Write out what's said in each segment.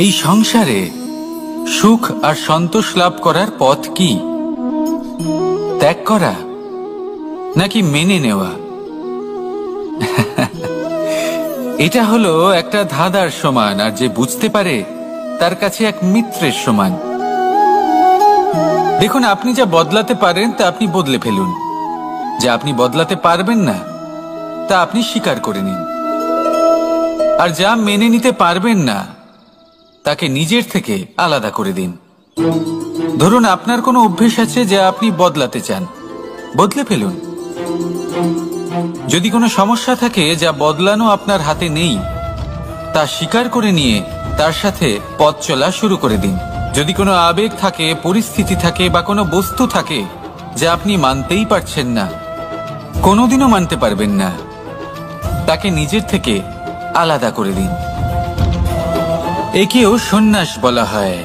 এই সংসারে সুখ আর সন্তোষ লাভ করার পথ কি? ত্যাগ করা নাকি মেনে নেওয়া? এটা হলো একটা ধাঁধার সমান, আর যে বুঝতে পারে তার কাছে এক মিত্রের সমান। দেখুন, আপনি যা বদলাতে পারেন তা আপনি বদলে ফেলুন, যা আপনি বদলাতে পারবেন না তা আপনি স্বীকার করে নিন, আর যা মেনে নিতে পারবেন না তাকে নিজের থেকে আলাদা করে দিন। ধরুন, আপনার কোনো অভ্যেস আছে যা আপনি বদলাতে চান, বদলে ফেলুন। যদি কোনো সমস্যা থাকে যা বদলানো আপনার হাতে নেই, তা স্বীকার করে নিয়ে তার সাথে পথ চলা শুরু করে দিন। যদি কোনো আবেগ থাকে, পরিস্থিতি থাকে বা কোনো বস্তু থাকে যা আপনি মানতেই পারছেন না, কোনোদিনও মানতে পারবেন না, তাকে নিজের থেকে আলাদা করে দিন। একেও সন্ন্যাস বলা হয়।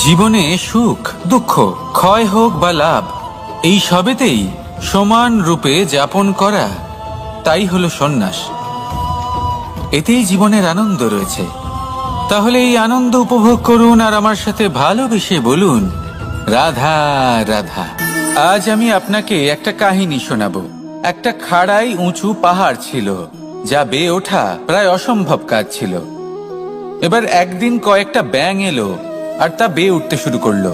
জীবনে সুখ দুঃখ, ক্ষয় হোক বা লাভ, এই সবেতেই সমান রূপে যাপন করা, তাই হলো সন্ন্যাস। এতেই জীবনের আনন্দ রয়েছে। তাহলে এই আনন্দ উপভোগ করুন আর আমার সাথে ভালোবেসে বলুন, রাধা রাধা। আজ আমি আপনাকে একটা কাহিনী শোনাবো। একটা খাড়াই উঁচু পাহাড় ছিল, যা বেয়ে ওঠা প্রায় অসম্ভব কাজ ছিল। এবার একদিন কয়েকটা ব্যাঙ এলো আর তা বেয়ে উঠতে শুরু করলো।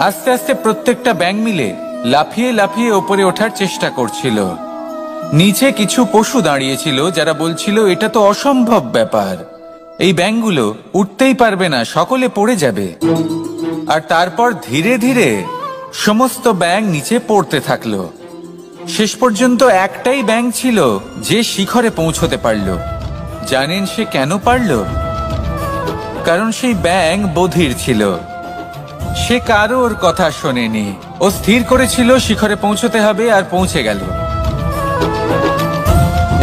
আস্তে আস্তে প্রত্যেকটা ব্যাঙ মিলে লাফিয়ে লাফিয়ে ওপরে ওঠার চেষ্টা করছিল। নিচে কিছু পশু দাঁড়িয়েছিল যারা বলছিল, এটা তো অসম্ভব ব্যাপার, এই ব্যাঙগুলো উঠতেই পারবে না, সকলে পড়ে যাবে। আর তারপর ধীরে ধীরে সমস্ত ব্যাঙ নিচে পড়তে থাকলো। শেষ পর্যন্ত একটাই ব্যাঙ ছিল যে শিখরে পৌঁছতে পারল। জানেন সে কেন পারল? কারণ সেই ব্যাঙ বধির ছিল। সে কারোর কথা শোনেনি। ও স্থির করেছিল শিখরে পৌঁছতে হবে, আর পৌঁছে গেল।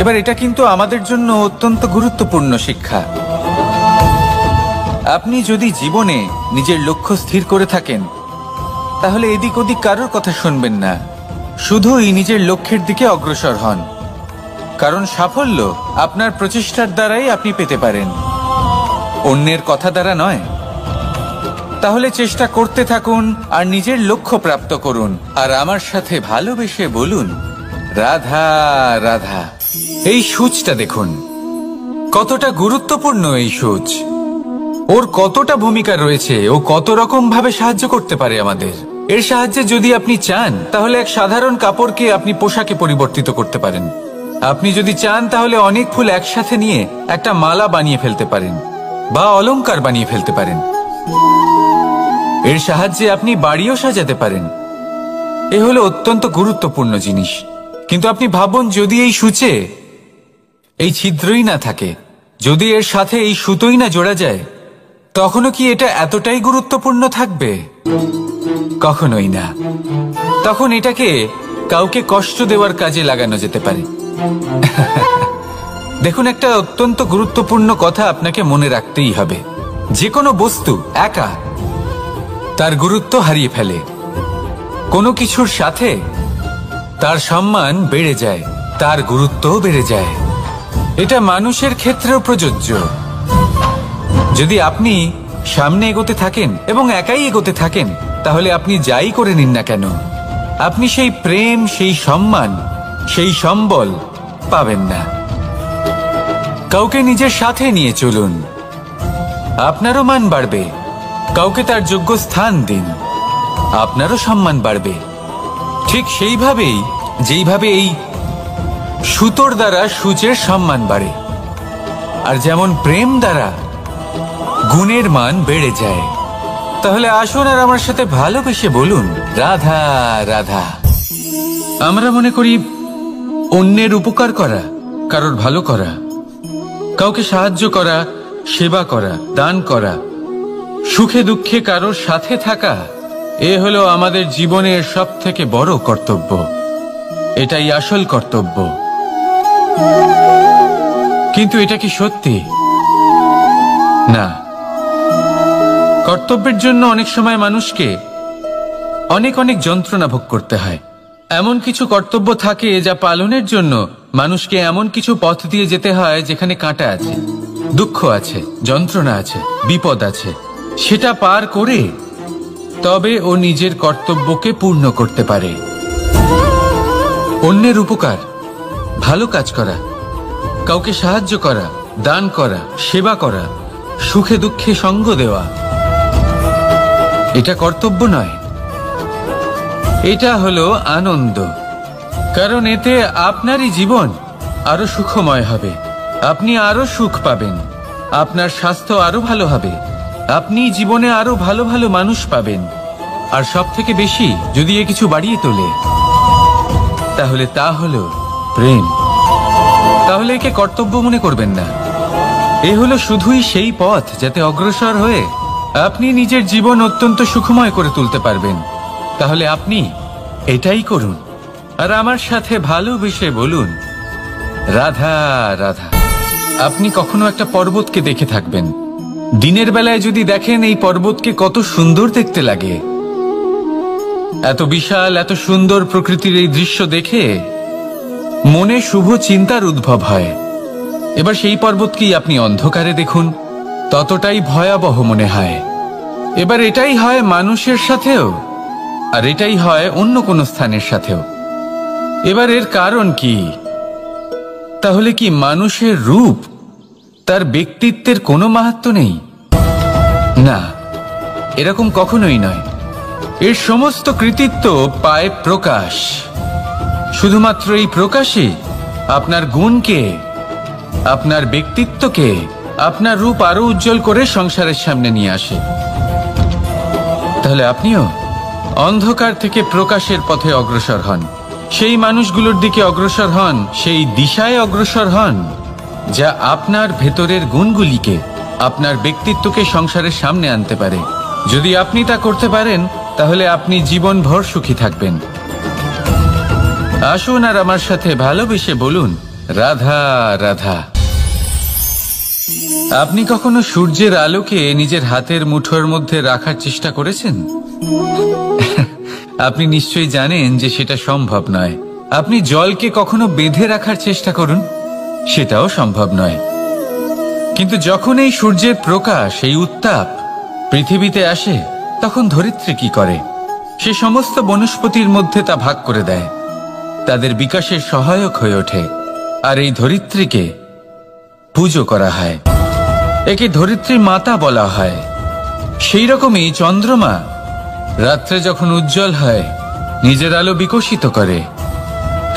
এবার এটা কিন্তু আমাদের জন্য অত্যন্ত গুরুত্বপূর্ণ শিক্ষা। আপনি যদি জীবনে নিজের লক্ষ্য স্থির করে থাকেন, তাহলে এদিক ওদিক কারোর কথা শুনবেন না, শুধুই নিজের লক্ষ্যের দিকে অগ্রসর হন। কারণ সাফল্য আপনার প্রচেষ্টার দ্বারাই আপনি পেতে পারেন, অন্যের কথা দ্বারা নয়। তাহলে চেষ্টা করতে থাকুন আর নিজের লক্ষ্য প্রাপ্ত করুন, আর আমার সাথে ভালোবেসে বলুন, রাধা রাধা। এই সূচটা দেখুন, কতটা গুরুত্বপূর্ণ এই সূচ। ওর কতটা ভূমিকা রয়েছে, ও কত রকম ভাবে সাহায্য করতে পারে আমাদের। এর সাহায্যে যদি আপনি চান, তাহলে এক সাধারণ কাপড়কে আপনি পোশাকে পরিবর্তিত করতে পারেন। আপনি যদি চান, তাহলে অনেক ফুল একসাথে নিয়ে একটা মালা বানিয়ে ফেলতে পারেন, বা অলংকার বানিয়ে ফেলতে পারেন। এর সাহায্যে আপনি বাড়িও সাজাতে পারেন। এ হলো অত্যন্ত গুরুত্বপূর্ণ জিনিস। কিন্তু আপনি ভাবুন, যদি এই সূচে এই ছিদ্রই না থাকে, যদি এর সাথে এই সুতোই না জোড়া যায়, তখনও কি এটা এতটাই গুরুত্বপূর্ণ থাকবে? কখনোই না। তখন এটাকে কাউকে কষ্ট দেওয়ার কাজে লাগানো যেতে পারে। দেখুন, একটা অত্যন্ত গুরুত্বপূর্ণ কথা আপনাকে মনে রাখতেই হবে। যে কোনো বস্তু একা তার গুরুত্ব হারিয়ে ফেলে, কোনো কিছুর সাথে তার সম্মান বেড়ে যায়, তার গুরুত্বও বেড়ে যায়। এটা মানুষের ক্ষেত্রেও প্রযোজ্য। যদি আপনি সামনে এগোতে থাকেন এবং একাই এগোতে থাকেন, তাহলে আপনি যাই করে নিন না কেন, আপনি সেই প্রেম, সেই সম্মান, সেই সম্বল পাবেন না। কাউকে নিজের সাথে নিয়ে চলুন, আপনারও মান বাড়বে। কাউকে তার যোগ্য স্থান দিন, আপনারও সম্মান বাড়বে। ঠিক সেইভাবেই যেইভাবে এই সুতোর দ্বারা সূচের সম্মান বাড়ে, আর যেমন প্রেম দ্বারা গুণের মান বেড়ে যায়। তাহলে আসুন আর আমার সাথে ভালোবেসে বলুন, রাধা রাধা। আমরা মনে করি অন্যের উপকার করা, কারোর ভালো করা, কাউকে সাহায্য করা, সেবা করা, দান করা, সুখে দুঃখে কারোর সাথে থাকা, এ হলো আমাদের জীবনের সবথেকে বড় কর্তব্য। এটাই আসল কর্তব্য। কিন্তু এটা কি সত্যি? না। কর্তব্যের জন্য অনেক সময় মানুষকে অনেক অনেক যন্ত্রণা ভোগ করতে হয়। এমন কিছু কর্তব্য থাকে যা পালনের জন্য মানুষকে এমন কিছু পথ দিয়ে যেতে হয় যেখানে কাঁটা আছে। দুঃখ আছে, যন্ত্রণা আছে, বিপদ আছে, সেটা পার করে তবে ও নিজের কর্তব্যকে পূর্ণ করতে পারে। অন্যের উপকার, ভালো কাজ করা, কাউকে সাহায্য করা, দান করা, সেবা করা, সুখে দুঃখে সঙ্গ দেওয়া, এটা কর্তব্য নয়, এটা হলো আনন্দ। কারণ এতে আপনারই জীবন আরো সুখময় হবে, আপনি আরো সুখ পাবেন, আপনার স্বাস্থ্য আরো ভালো হবে, আপনি জীবনে আরো ভালো ভালো মানুষ পাবেন। আর সব থেকে বেশি যদি এ কিছু বাড়িয়ে তোলে তাহলে তা হলো প্রেম। তাহলে একে কর্তব্য মনে করবেন না, এ হলো শুধুই সেই পথ যাতে অগ্রসর হয়ে আপনি নিজের জীবন অত্যন্ত সুখময় করে তুলতে পারবেন। তাহলে আপনি এটাই করুন আর আমার সাথে ভালোবেসে বলুন, রাধা রাধা। আপনি কখনো একটা পর্বতকে দেখে থাকবেন, দিনের বেলায় যদি দেখেন এই পর্বতকে কত সুন্দর দেখতে লাগে, এত বিশাল এত সুন্দর প্রকৃতির এই দৃশ্য দেখে মনে শুভ চিন্তার উদ্ভব হয়। এবার সেই পর্বতকেই আপনি অন্ধকারে দেখুন, ততটাই ভয়াবহ মনে হয়। এবার এটাই হয় মানুষের সাথেও, আর এটাই হয় অন্য কোনো স্থানের সাথেও। এবার এর কারণ কি? তাহলে কি মানুষের রূপ, তার ব্যক্তিত্বের কোনো মাহাত্ম্য নেই? না, এরকম কখনোই নয়। এর সমস্ত কৃতিত্ব পায় প্রকাশ। শুধুমাত্র এই প্রকাশই আপনার গুণকে, আপনার ব্যক্তিত্বকে, আপনার রূপ আরো উজ্জ্বল করে সংসারের সামনে নিয়ে আসে। তাহলে আপনিও অন্ধকার থেকে প্রকাশের পথে অগ্রসর হন, সেই মানুষগুলোর দিকে অগ্রসর হন, সেই দিশায় অগ্রসর হন যা আপনার ভেতরের গুণগুলিকে, আপনার ব্যক্তিত্বকে সংসারের সামনে আনতে পারে। যদি আপনি তা করতে পারেন তাহলে আপনি জীবনভর সুখী থাকবেন। আসুন আর আমার সাথে ভালোবেসে বলুন, রাধা রাধা। আপনি কখনো সূর্যের আলোকে নিজের হাতের মুঠোর মধ্যে রাখার চেষ্টা করেছেন? আপনি নিশ্চয়ই জানেন যে সেটা সম্ভব নয়। আপনি জলকে কখনো বেঁধে রাখার চেষ্টা করুন, সেটাও সম্ভব নয়। কিন্তু যখন এই সূর্যের প্রকাশ, এই উত্তাপ পৃথিবীতে আসে, তখন ধরিত্রী কি করে? সে সমস্ত বনস্পতির মধ্যে তা ভাগ করে দেয়, তাদের বিকাশের সহায়ক হয়ে ওঠে। আর এই ধরিত্রীকে পুজো করা হয়, একে ধরিত্রী মাতা বলা হয়। সেই রকমই চন্দ্রমা রাত্রে যখন উজ্জ্বল হয়, নিজের আলো বিকশিত করে,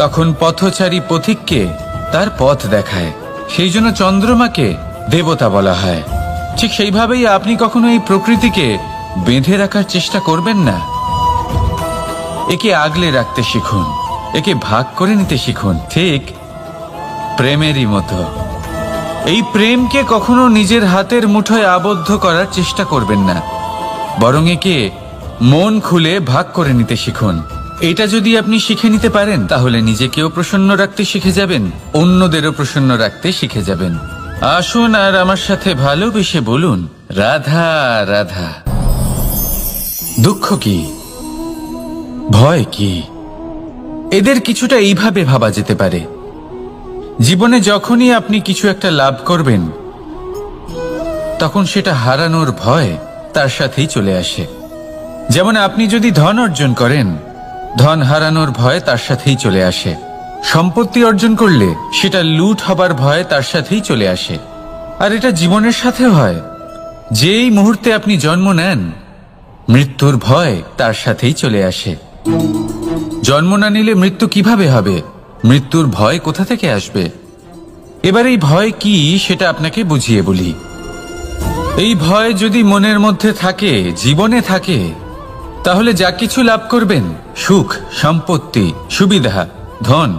তখন পথচারী পথিককে তার পথ দেখায়। সেই জন্য চন্দ্রমাকে দেবতা বলা হয়। ঠিক সেইভাবেই আপনি কখনো এই প্রকৃতিকে বেঁধে রাখার চেষ্টা করবেন না। একে আগলে রাখতে শিখুন, একে ভাগ করে নিতে শিখুন, ঠিক প্রেমেরই মতো। এই প্রেমকে কখনো নিজের হাতের মুঠোয় আবদ্ধ করার চেষ্টা করবেন না, বরং একে মন খুলে ভাগ করে নিতে শিখুন। এটা যদি আপনি শিখে নিতে পারেন তাহলে নিজেকেও প্রসন্ন রাখতে শিখে যাবেন, অন্যদেরও প্রসন্ন রাখতে শিখে যাবেন। আসুন আর আমার সাথে ভালোবেসে বলুন, রাধা রাধা। দুঃখ কি, ভয় কি, এদের কিছুটা এইভাবে ভাবা যেতে পারে। জীবনে যখনই আপনি কিছু একটা লাভ করবেন, তখন সেটা হারানোর ভয় তার সাথেই চলে আসে। যেমন আপনি যদি ধন অর্জন করেন, ধন হারানোর ভয় তার সাথেই চলে আসে। সম্পত্তি অর্জন করলে সেটা লুট হবার ভয় তার সাথেই চলে আসে। আর এটা জীবনের সাথেও হয়। যেই মুহূর্তে আপনি জন্ম নেন, মৃত্যুর ভয় তার সাথেই চলে আসে। জন্ম না নিলে মৃত্যু কিভাবে হবে? মৃত্যুর ভয় কোথা থেকে আসবে? এবার এই ভয় কি সেটা আপনাকে বুঝিয়ে বলি। এই ভয় যদি মনের মধ্যে থাকে, জীবনে থাকে, তাহলে যা কিছু লাভ করবেন, সুখ, সম্পত্তি, সুবিধা, ধন,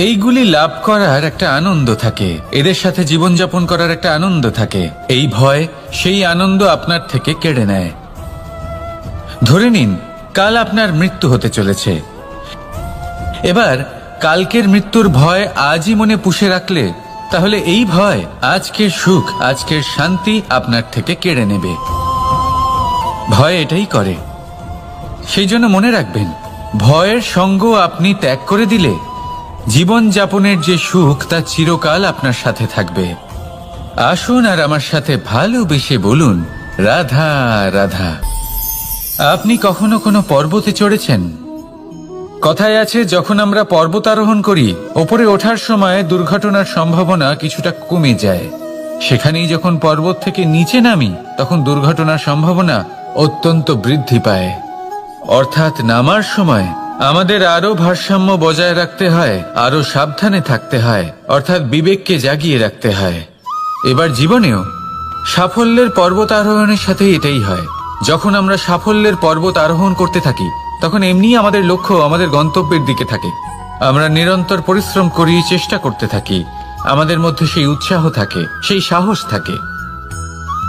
এইগুলি লাভ করার একটা আনন্দ থাকে, এদের সাথে জীবনযাপন করার একটা আনন্দ থাকে। এই ভয় সেই আনন্দ আপনার থেকে কেড়ে নেয়। ধরে নিন কাল আপনার মৃত্যু হতে চলেছে। এবার কালকের মৃত্যুর ভয় আজই মনে পুষে রাখলে তাহলে এই ভয় আজকের সুখ, আজকের শান্তি আপনার থেকে কেড়ে নেবে। ভয় এটাই করে। সেই জন্য মনে রাখবেন, ভয়ের সঙ্গ আপনি ত্যাগ করে দিলে জীবন যাপনের যে সুখ তা চিরকাল আপনার সাথে থাকবে। আসুন আর আমার সাথে ভালোবেসে বলুন, রাধা রাধা। আপনি কখনো কোনো পর্বতে চড়েছেন? কথায় আছে, যখন আমরা পর্বত আরোহণ করি, ওপরে ওঠার সময় দুর্ঘটনার সম্ভাবনা কিছুটা কমে যায়। সেখানেই যখন পর্বত থেকে নিচে নামি, তখন দুর্ঘটনার সম্ভাবনা অত্যন্ত বৃদ্ধি পায়। অর্থাৎ নামার সময় আমাদের আরো ভারসাম্য বজায় রাখতে হয়, আরো সাবধানে থাকতে হয়, অর্থাৎ বিবেককে জাগিয়ে রাখতে হয়। এবার জীবনেও সাফল্যের পর্বত আরোহণের সাথে এটাই হয়। যখন আমরা সাফল্যের পর্বত আরোহণ করতে থাকি, তখন এমনি আমাদের লক্ষ্য আমাদের গন্তব্যের দিকে থাকে। আমরা নিরন্তর পরিশ্রম করি, চেষ্টা করতে থাকি, আমাদের মধ্যে সেই উৎসাহ থাকে, সেই সাহস থাকে।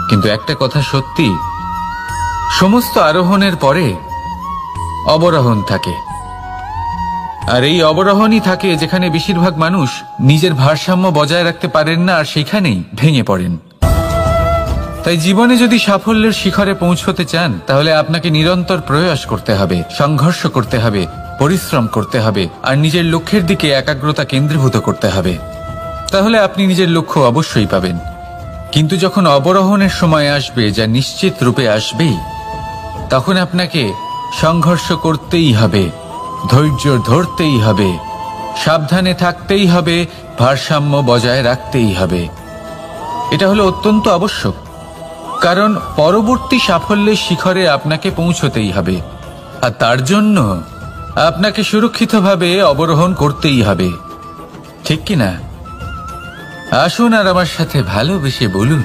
কিন্তু একটা কথা সত্যি, সমস্ত আরোহণের পরে অবরোহণ থাকে। আর এই অবরোহণই থাকে যেখানে বেশিরভাগ মানুষ নিজের ভারসাম্য বজায় রাখতে পারেন না, আর সেখানেই ভেঙে পড়েন। তাই জীবনে যদি সাফল্যের শিখরে পৌঁছতে চান, তাহলে আপনাকে নিরন্তর প্রয়াস করতে হবে, সংঘর্ষ করতে হবে, পরিশ্রম করতে হবে, আর নিজের লক্ষ্যের দিকে একাগ্রতা কেন্দ্রীভূত করতে হবে। তাহলে আপনি নিজের লক্ষ্য অবশ্যই পাবেন। কিন্তু যখন অবরোহণের সময় আসবে, যা নিশ্চিত রূপে আসবেই, তখন আপনাকে সংঘর্ষ করতেই হবে, ধৈর্য ধরতেই হবে, সাবধানে থাকতেই হবে, ভারসাম্য বজায় রাখতেই হবে। এটা হলো অত্যন্ত আবশ্যক, কারণ পরবর্তী সাফল্যের শিখরে আপনাকে পৌঁছতেই হবে, আর তার জন্য আপনাকে সুরক্ষিতভাবে অবরোহণ করতেই হবে। ঠিক কিনা? আসুন আর আমার সাথে ভালোবেসে বলুন,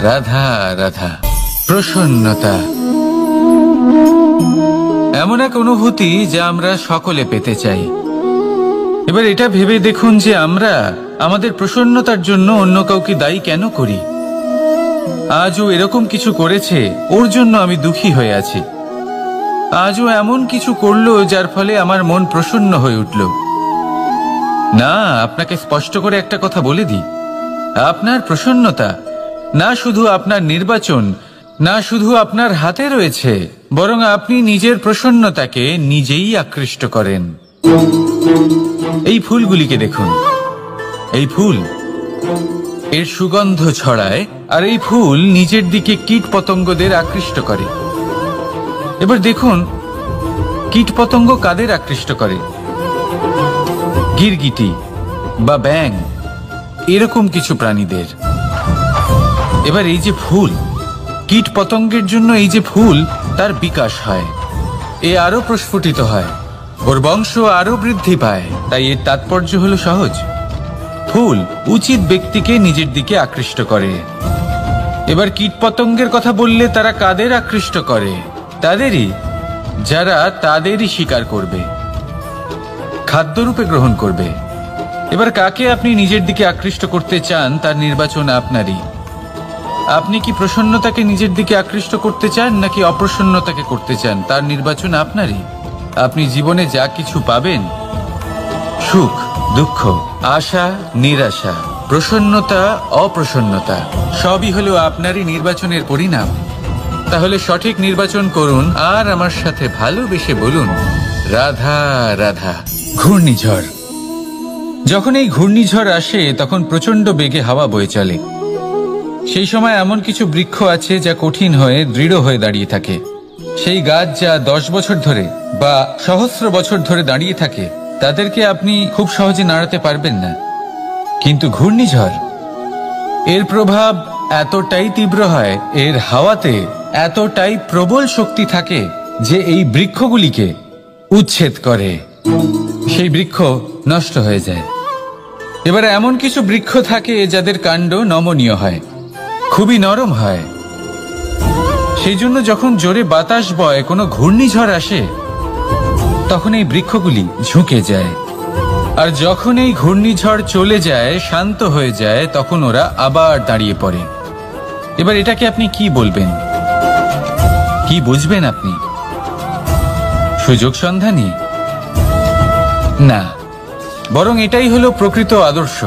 রাধা রাধা। প্রসন্নতা এমন এক অনুভূতি যা আমরা সকলে পেতে চাই। এবার এটা ভেবে দেখুন যে আমরা আমাদের প্রসন্নতার জন্য অন্য কাউকে দায়ী কেন করি। আজও এরকম কিছু করেছে, ওর জন্য আমি দুঃখী হয়ে আছি। আজও এমন কিছু করলো যার ফলে আমার মন প্রসন্ন হয়ে উঠল। না, আপনাকে স্পষ্ট করে একটা কথা বলে দিই, আপনার প্রসন্নতা না শুধু আপনার নির্বাচন, না শুধু আপনার হাতে রয়েছে, বরং আপনি নিজের প্রসন্নতাকে নিজেই আকৃষ্ট করেন। এই ফুলগুলিকে দেখুন, এই ফুল এর সুগন্ধ ছড়ায়, আর এই ফুল নিজের দিকে কীট পতঙ্গদের আকৃষ্ট করে। এবার দেখুন, কীট পতঙ্গ কাদের আকৃষ্ট করে? গিরগিটি বা ব্যাঙ, এরকম কিছু প্রাণীদের। এবার এই যে ফুল, কীট পতঙ্গের জন্য এই যে ফুল, তার বিকাশ হয়, এ আরো প্রস্ফুটিত হয়, ওর বংশ আরো বৃদ্ধি পায়। তাই এর তাৎপর্য হলো সহজ, ফুল উচিত ব্যক্তিকে নিজের দিকে আকৃষ্ট করে। এবার কীট পতঙ্গের কথা বললে তারা কাদের আকৃষ্ট করে? তাদেরই যারা তাদেরই শিকার করবে, খাদ্যরূপে গ্রহণ করবে। এবার কাকে আপনি নিজের দিকে আকৃষ্ট করতে চান, তার নির্বাচন আপনারই। আপনি কি প্রসন্নতাকে নিজের দিকে আকৃষ্ট করতে চান, নাকি অপ্রসন্নতাকে করতে চান, তার নির্বাচন আপনারই। আপনি জীবনে যা কিছু পাবেন, সুখ দুঃখ, আশা নিরাশা, প্রসন্নতা অপ্রসন্নতা, সবই হলো আপনারই নির্বাচনের পরিণাম। তাহলে সঠিক নির্বাচন করুন, আর আমার সাথে ভালোবেসে বলুন, রাধা রাধা। ঘূর্ণিঝড়, যখন এই ঘূর্ণিঝড় আসে, তখন প্রচন্ড বেগে হাওয়া বয়ে চলে। সেই সময় এমন কিছু বৃক্ষ আছে যা কঠিন হয়ে দৃঢ় হয়ে দাঁড়িয়ে থাকে। সেই গাছ যা 10 বছর ধরে বা সহস্র বছর ধরে দাঁড়িয়ে থাকে, তাদেরকে আপনি খুব সহজে নাড়াতে পারবেন না। কিন্তু ঘূর্ণিঝড়, এর প্রভাব এতটাই তীব্র হয়, এর হাওয়াতে এতটাই প্রবল শক্তি থাকে যে এই বৃক্ষগুলিকে উচ্ছেদ করে, সেই বৃক্ষ নষ্ট হয়ে যায়। এবার এমন কিছু বৃক্ষ থাকে যাদের কাণ্ড নমনীয় হয়, খুবই নরম হয়। সেই জন্য যখন জোরে বাতাস বয়, কোনো ঘূর্ণিঝড় আসে, তখন এই বৃক্ষগুলি ঝুঁকে যায়। আর যখন এই ঘূর্ণিঝড় চলে যায়, শান্ত হয়ে যায়, তখন ওরা আবার দাঁড়িয়ে পড়ে। এবার এটাকে আপনি কি বলবেন, কি বুঝবেন আপনি? সুযোগ সন্ধানী? না, বরং এটাই হলো প্রকৃত আদর্শ।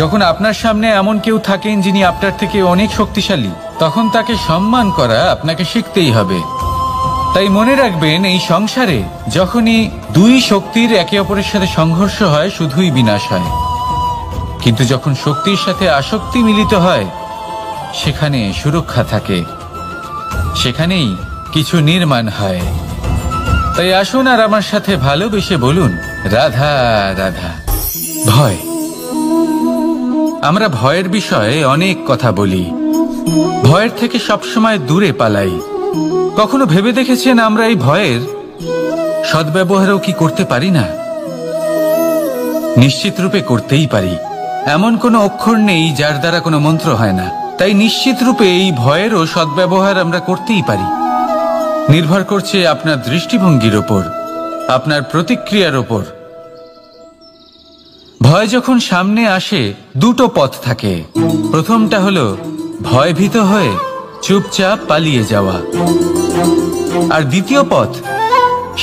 যখন আপনার সামনে এমন কেউ থাকেন যিনি আপনার থেকে অনেক শক্তিশালী, তখন তাকে সম্মান করা আপনাকে শিখতেই হবে। তাই মনে রাখবেন, এই সংসারে যখনই দুই শক্তির একে অপরের সাথে সংঘর্ষ হয়, শুধুই বিনাশ হয়। কিন্তু যখন শক্তির সাথে আসক্তি মিলিত হয় সেখানে সুরক্ষা থাকে, সেখানেই কিছু নির্মাণ হয়। তাই আসুন আর আমার সাথে ভালোবেসে বলুন, রাধা রাধা। ভয়, আমরা ভয়ের বিষয়ে অনেক কথা বলি, ভয়ের থেকে সবসময় দূরে পালাই। কখনো ভেবে দেখেছেন আমরা এই ভয়ের সদ্ব্যবহারও কি করতে পারি না? নিশ্চিত রূপে করতেই পারি। এমন কোনো অক্ষর নেই যার দ্বারা কোনো মন্ত্র হয় না। তাই নিশ্চিত রূপে এই ভয়েরও সদ্ব্যবহার আমরা করতেই পারি। নির্ভর করছে আপনার দৃষ্টিভঙ্গির ওপর, আপনার প্রতিক্রিয়ার ওপর। ভয় যখন সামনে আসে দুটো পথ থাকে। প্রথমটা হলো ভয়ভীত হয়ে চুপচাপ পালিয়ে যাওয়া, আর দ্বিতীয় পথ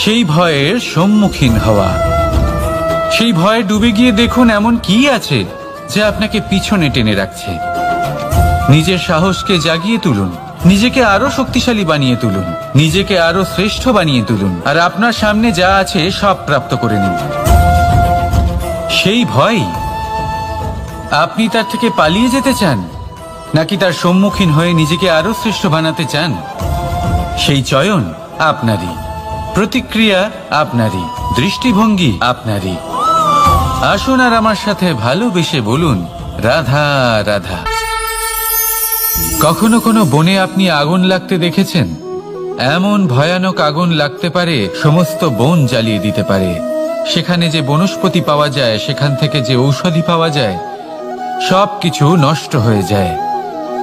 সেই ভয়ের সম্মুখীন হওয়া। সেই ভয়ে ডুবে গিয়ে দেখুন এমন কি আছে যা আপনাকে পিছনে টেনে রাখছে। নিজের সাহসকে জাগিয়ে তুলুন, নিজেকে আরো শক্তিশালী বানিয়ে তুলুন, নিজেকে আরো শ্রেষ্ঠ বানিয়ে তুলুন, আর আপনার সামনে যা আছে সব প্রাপ্ত করে নিন। সেই ভয়, আপনি তার থেকে পালিয়ে যেতে চান নাকি তার সম্মুখীন হয়ে নিজেকে আরো শ্রেষ্ঠ বানাতে চান? সেই চয়ন আপনারই, প্রতিক্রিয়া আপনারই, দৃষ্টিভঙ্গি আপনারই। আসুন আর আমার সাথে ভালোবেসে বলুন, রাধা রাধা। কখনো কোনো বনে আপনি আগুন লাগতে দেখেছেন? এমন ভয়ানক আগুন লাগতে পারে সমস্ত বন জ্বালিয়ে দিতে পারে। সেখানে যে বনস্পতি পাওয়া যায়, সেখান থেকে যে ঔষধি পাওয়া যায়, সব কিছু নষ্ট হয়ে যায়।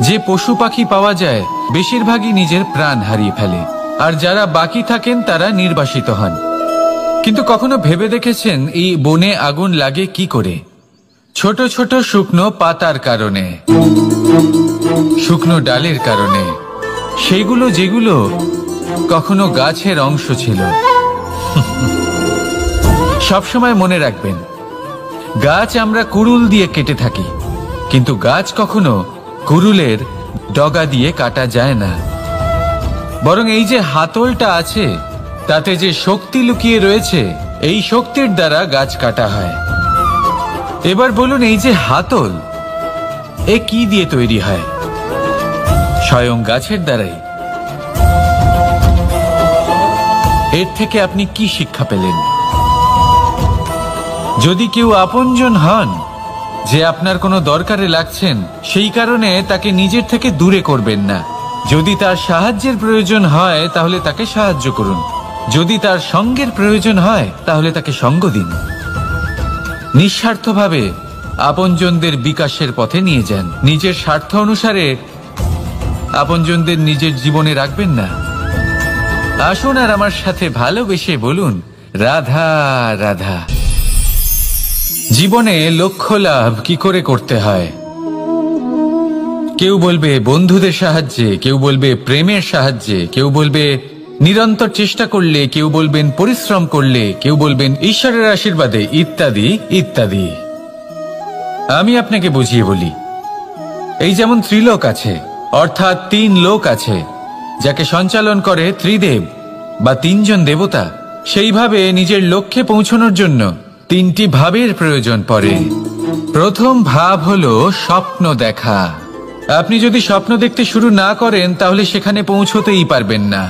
যে পশু পাখি পাওয়া যায় বেশিরভাগই নিজের প্রাণ হারিয়ে ফেলে, আর যারা বাকি থাকেন তারা নির্বাসিত হন। কিন্তু কখনো ভেবে দেখেছেন এই বনে আগুন লাগে কি করে? ছোট ছোট শুকনো পাতার কারণে, শুকনো ডালের কারণে, সেগুলো যেগুলো কখনো গাছের অংশ ছিল। সবসময় মনে রাখবেন, গাছ আমরা কুড়ুল দিয়ে কেটে থাকি, কিন্তু গাছ কখনো কুড়ুলের ডগা দিয়ে কাটা যায় না। বরং এই যে হাতলটা আছে, তাতে যে শক্তি লুকিয়ে রয়েছে, এই শক্তির দ্বারা গাছ কাটা হয়। এবার বলুন, এই যে হাতল, এ কি দিয়ে তৈরি হয়? স্বয়ং গাছের দ্বারাই। এর থেকে আপনি কি শিক্ষা পেলেন? যদি কেউ আপনজন হন, যে আপনার কোনো দরকারে লাগছেন, সেই কারণে তাকে নিজের থেকে দূরে করবেন না। যদি তার সাহায্যের প্রয়োজন হয় তাহলে তাকে সাহায্য করুন, যদি তার সঙ্গের প্রয়োজন হয় তাহলে তাকে সঙ্গ দিন। নিঃস্বার্থভাবে আপনজনদের বিকাশের পথে নিয়ে যান। নিজের স্বার্থ অনুসারে আপনজনদের নিজের জীবনে রাখবেন না। আসুন আর আমার সাথে ভালোবেসে বলুন, রাধা রাধা। জীবনে লক্ষ্য লাভ কি করে করতে হয়? কেউ বলবে বন্ধুদের সাহায্যে, কেউ বলবে প্রেমের সাহায্যে, কেউ বলবে নিরন্তর চেষ্টা করলে, কেউ বলবেন পরিশ্রম করলে, কেউ বলবেন ঈশ্বরের আশীর্বাদে, ইত্যাদি ইত্যাদি। আমি আপনাকে বুঝিয়ে বলি, এই যেমন ত্রিলোক আছে, অর্থাৎ 3 লোক আছে, যাকে সঞ্চালন করে ত্রিদেব বা 3 জন দেবতা। সেইভাবে নিজের লক্ষ্যে পৌঁছানোর জন্য 3টি ভাবের প্রয়োজন পড়ে। প্রথম ভাব হলো স্বপ্ন দেখা। আপনি যদি স্বপ্ন দেখতে শুরু না করেন তাহলে সেখানে পৌঁছতেই পারবেন না।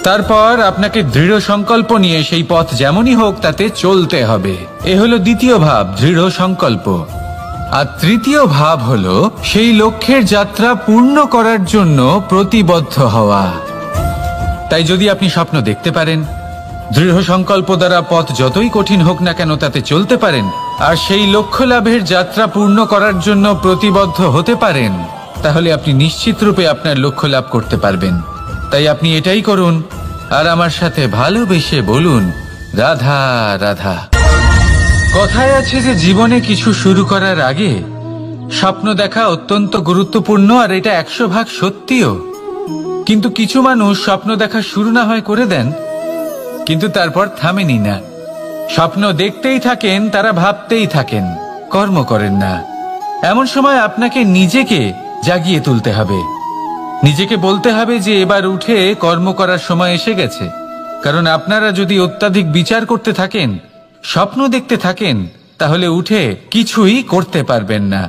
তারপর আপনাকে দৃঢ় সংকল্প নিয়ে সেই পথ যেমনই হোক তাতে চলতে হবে। এ হলো দ্বিতীয় ভাব, দৃঢ় সংকল্প। আর তৃতীয় ভাব হলো সেই লক্ষ্যের যাত্রা পূর্ণ করার জন্য প্রতিবদ্ধ হওয়া। তাই যদি আপনি স্বপ্ন দেখতে পারেন, দৃঢ় সংকল্প দ্বারা পথ যতই কঠিন হোক না কেন তাতে চলতে পারেন, আর সেই লক্ষ্য লাভের যাত্রা পূর্ণ করার জন্য প্রতিবদ্ধ হতে পারেন, তাহলে আপনি নিশ্চিত রূপে আপনার লক্ষ্য লাভ করতে পারবেন। তাই আপনি এটাই করুন, আর আমার সাথে ভালোবেসে বলুন, রাধা রাধা। কথায় আছে যে জীবনে কিছু শুরু করার আগে স্বপ্ন দেখা অত্যন্ত গুরুত্বপূর্ণ, আর এটা 100% সত্যিও। কিন্তু কিছু মানুষ স্বপ্ন দেখা শুরু না হয় করে দেন, কিন্তু তারপর থামেনি না। স্বপ্ন দেখতেই থাকেন, তারা ভাবতেই থাকেন, কর্ম করেন না। এমন সময় আপনাকে নিজেকে জাগিয়ে তুলতে হবে, নিজেকে বলতে হবে যে এবার উঠে কর্ম করার সময় এসে গেছে। কারণ আপনারা যদি অত্যাধিক বিচার করতে থাকেন, স্বপ্ন দেখতে থাকেন, তাহলে উঠে কিছুই করতে পারবেন না।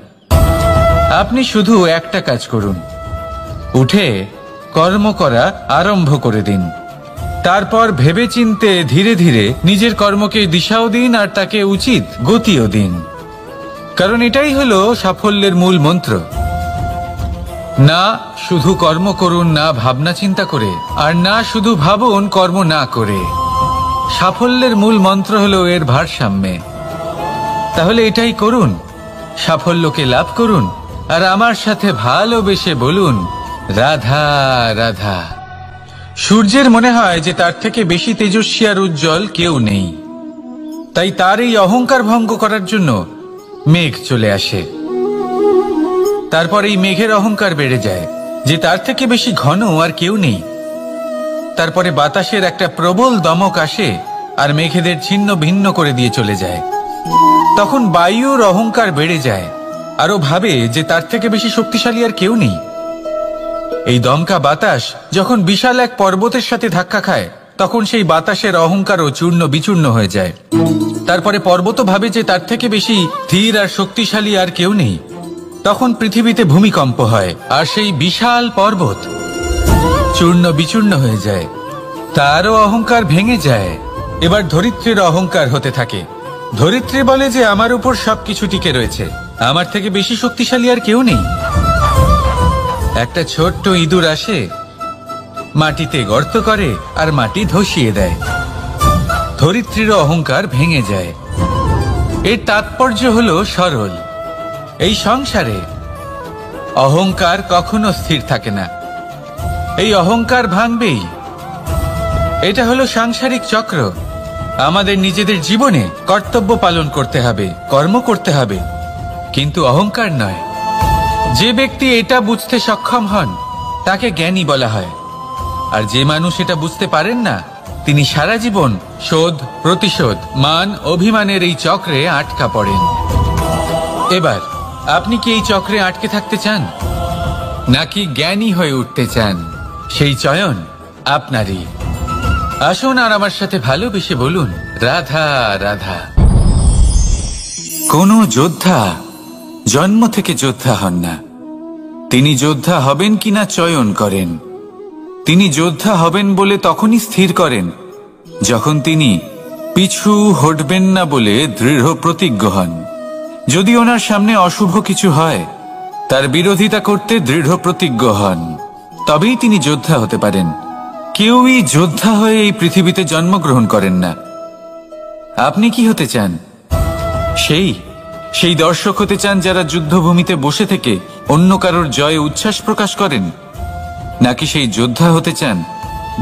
আপনি শুধু একটা কাজ করুন, উঠে কর্ম করা আরম্ভ করে দিন। তারপর ভেবেচিন্তে ধীরে ধীরে নিজের কর্মকে দিশাও দিন আর তাকে উচিত গতিও দিন, কারণ এটাই হলো সাফল্যের মূল মন্ত্র। না শুধু কর্ম করুন না ভাবনা চিন্তা করে, আর না শুধু ভাবুন কর্ম না করে। সাফল্যের মূল মন্ত্র হলো এর ভারসাম্যে। তাহলে এটাই করুন, সাফল্যকে লাভ করুন, আর আমার সাথে ভালোবেসে বলুন রাধা রাধা। সূর্যের মনে হয় যে তার থেকে বেশি তেজস্বী আর উজ্জ্বল কেউ নেই, তাই তার এই অহংকার ভঙ্গ করার জন্য মেঘ চলে আসে। তারপর এই মেঘের অহংকার বেড়ে যায় যে তার থেকে বেশি ঘন আর কেউ নেই। তারপরে বাতাসের একটা প্রবল দমক আসে আর মেঘেদের ছিন্ন ভিন্ন করে দিয়ে চলে যায়। তখন বায়ুর অহংকার বেড়ে যায়, আরো ভাবে যে তার থেকে বেশি শক্তিশালী আর কেউ নেই। এই দমকা বাতাস যখন বিশাল এক পর্বতের সাথে ধাক্কা খায়, তখন সেই বাতাসের অহংকারও চূর্ণ বিচূর্ণ হয়ে যায়। তারপরে পর্বত ভাবে যে তার থেকে বেশি ধীর আর শক্তিশালী আর কেউ নেই। তখন পৃথিবীতে ভূমিকম্প হয় আর সেই বিশাল পর্বত চূর্ণ বিচূর্ণ হয়ে যায়, তারও অহংকার ভেঙে যায়। এবার ধরিত্রীর অহংকার হতে থাকে। ধরিত্রী বলে যে আমার উপর সবকিছু টিকে রয়েছে, আমার থেকে বেশি শক্তিশালী আর কেউ নেই। একটা ছোট্ট ইঁদুর আসে, মাটিতে গর্ত করে আর মাটি ধসিয়ে দেয়। ধরিত্রীর অহংকার ভেঙে যায়। এর তাৎপর্য হলো সরল, এই সংসারে অহংকার কখনো স্থির থাকে না, এই অহংকার ভাঙবেই। এটা হলো সাংসারিক চক্র। আমাদের নিজেদের জীবনে কর্তব্য পালন করতে হবে, কর্ম করতে হবে, কিন্তু অহংকার নয়। যে ব্যক্তি এটা বুঝতে সক্ষম হন তাকে জ্ঞানী বলা হয়, আর যে মানুষ এটা বুঝতে পারেন না তিনি সারা জীবন শোধ প্রতিশোধ মান অভিমানের এই চক্রে আটকা পড়েন। এবার আপনি কি এই চক্রে আটকে থাকতে চান, নাকি জ্ঞানী হয়ে উঠতে চান? সেই চয়ন আপনারই। আসুন আর আমার সাথে ভালোবেসে বলুন রাধা রাধা। কোন যোদ্ধা জন্ম থেকে যোদ্ধা হন না, তিনি যোদ্ধা হবেন কিনা চয়ন করেন। তিনি যোদ্ধা হবেন বলে তখনই স্থির করেন যখন তিনি পিছু হটবেন না বলে দৃঢ় প্রতিজ্ঞ হন। যদি ওনার সামনে অশুভ কিছু হয়, তার বিরোধিতা করতে দৃঢ় প্রতিজ্ঞ হন, তবেই তিনি যোদ্ধা হতে পারেন। কেউই যোদ্ধা হয়ে এই পৃথিবীতে জন্মগ্রহণ করেন না। আপনি কি হতে চান? সেই দর্শক হতে চান যারা যুদ্ধভূমিতে বসে থেকে অন্য কারোর জয়ে উচ্ছ্বাস প্রকাশ করেন, নাকি সেই যোদ্ধা হতে চান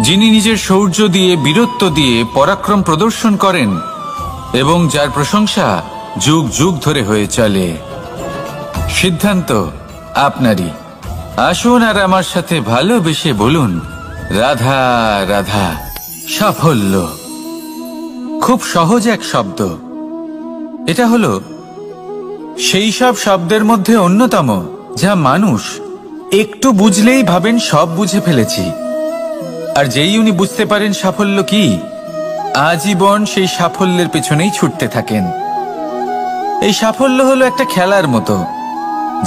যিনি নিজের শৌর্য দিয়ে বীরত্ব দিয়ে পরাক্রম প্রদর্শন করেন এবং যার প্রশংসা যুগ যুগ ধরে হয়ে চলে? সিদ্ধান্ত আপনারই। আসুন আর আমার সাথে ভালোবেসে বলুন রাধা রাধা। সাফল্য খুব সহজ এক শব্দ। এটা হলো সেই সব শব্দের মধ্যে অন্যতম যা মানুষ একটু বুঝলেই ভাবেন সব বুঝে ফেলেছি, আর যেই উনি বুঝতে পারেন সাফল্য কি, আজীবন সেই সাফল্যের পেছনেই ছুটতে থাকেন। এই সাফল্য হলো একটা খেলার মতো,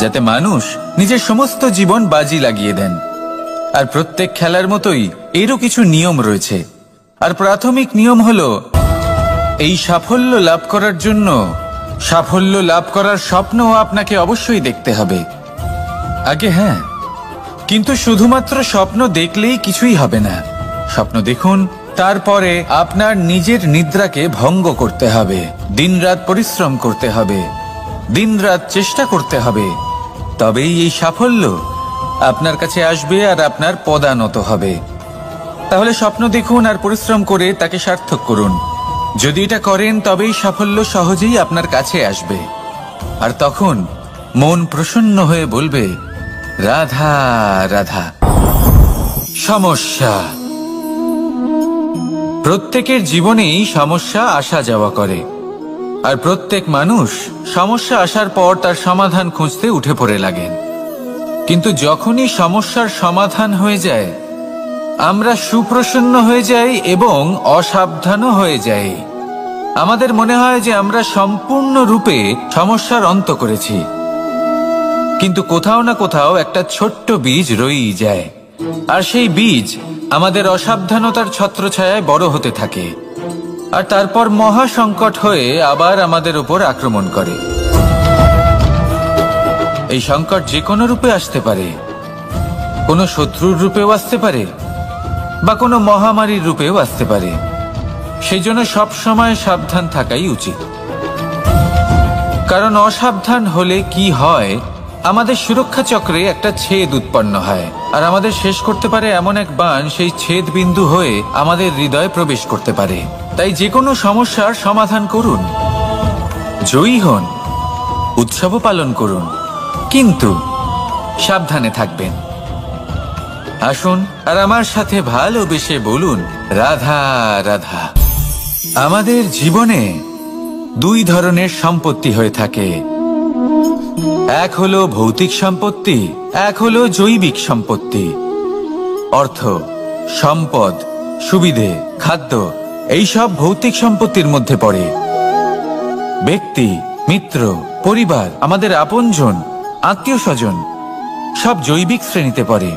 যাতে মানুষ নিজের সমস্ত জীবন বাজি লাগিয়ে দেন। আর প্রত্যেক খেলার মতোই এরও কিছু নিয়ম রয়েছে। আর প্রাথমিক নিয়ম হলো এই সাফল্য লাভ করার জন্য সাফল্য লাভ করার স্বপ্ন আপনাকে অবশ্যই দেখতে হবে আগে। হ্যাঁ, কিন্তু শুধুমাত্র স্বপ্ন দেখলেই কিছুই হবে না। স্বপ্ন দেখুন, তারপরে আপনার নিজের নিদ্রাকে ভঙ্গ করতে হবে, দিনরাত পরিশ্রম করতে হবে, দিনরাত চেষ্টা করতে হবে, তবেই এই সাফল্য আপনার কাছে আসবে আর আপনার পদানত হবে। তাহলে স্বপ্ন দেখুন আর পরিশ্রম করে তাকে সার্থক করুন। যদি এটা করেন তবেই সাফল্য সহজেই আপনার কাছে আসবে। আর তখন মন প্রসন্ন হয়ে বলবে রাধা রাধা। সমস্যা, প্রত্যেকের জীবনেই সমস্যা আসা যাওয়া করে, আর প্রত্যেক মানুষ সমস্যা আসার পর তার সমাধান খুঁজতে উঠে পড়ে লাগেন। কিন্তু যখনই সমস্যার সমাধান হয়ে যায়, আমরা সুপ্রসন্ন হয়ে যাই এবং অসাবধানও হয়ে যাই। আমাদের মনে হয় যে আমরা সম্পূর্ণরূপে সমস্যার অন্ত করেছি, কিন্তু কোথাও না কোথাও একটা ছোট্ট বীজ রয়েই যায়, আর সেই বীজ আমাদের অসাবধানতার ছত্রছায়ায় বড় হতে থাকে, আর তারপর মহা সংকট হয়ে আবার আমাদের উপর আক্রমণ করে। এই সংকট যে কোনো রূপে আসতে পারে, কোনো শত্রুর রূপেও আসতে পারে, বা কোনো মহামারীর রূপেও আসতে পারে। সেই জন্য সবসময় সাবধান থাকাই উচিত, কারণ অসাবধান হলে কি হয়, আমাদের সুরক্ষা চক্রে একটা ছেদ উৎপন্ন হয়, আর আমাদের শেষ করতে পারে এমন এক বাণ সেই ছেদ বিন্দু হয়ে আমাদের হৃদয়ে প্রবেশ করতে পারে। তাই যে কোনো সমস্যার সমাধান করুন, জয়ী হন, উৎসবও পালন করুন, কিন্তু সাবধানে থাকবেন। আসুন আর আমার সাথে ভালোবেসে বলুন, রাধা রাধা। আমাদের জীবনে দুই ধরনের সম্পত্তি হয়ে থাকে, এক হলো ভৌতিক সম্পত্তি, এক হলো জৈবিক সম্পত্তি। অর্থ, সম্পদ, সুবিধে, খাদ্য, এইসব ভৌতিক সম্পত্তির মধ্যে পড়ে। ব্যক্তি, মিত্র, পরিবার, আমাদের আপনজন, আত্মীয় স্বজন সব জৈবিক শ্রেণীতে পড়ে।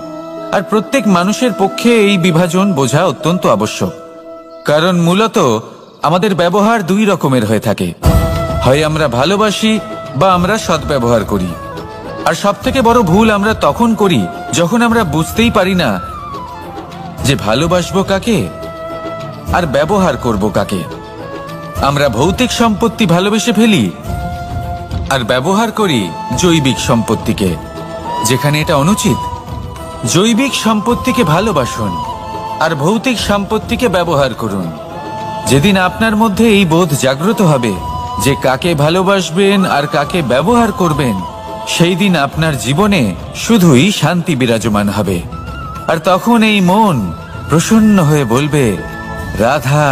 আর প্রত্যেক মানুষের পক্ষে এই বিভাজন বোঝা অত্যন্ত আবশ্যক, কারণ মূলত আমাদের ব্যবহার দুই রকমের হয়ে থাকে, হয় আমরা ভালোবাসি বা আমরা সদ্ব্যবহার করি। আর সবথেকে বড় ভুল আমরা তখন করি যখন আমরা বুঝতেই পারি না যে ভালোবাসবো কাকে আর ব্যবহার করব কাকে। আমরা ভৌতিক সম্পত্তি ভালোবেসে ফেলি আর ব্যবহার করি জৈবিক সম্পত্তিকে, যেখানে এটা অনুচিত। জৈবিক সম্পত্তিকে ভালোবাসুন আর ভৌতিক সম্পত্তিকে ব্যবহার করুন। যেদিন আপনার মধ্যে এই বোধ জাগ্রত হবে যে কাকে ভালোবাসবেন আর কাকে ব্যবহার করবেন, সেই দিন আপনার জীবনে শুধুই শান্তি বিরাজমান হবে। আর তখন এই মন প্রসন্ন হয়ে বলবে, রাধা।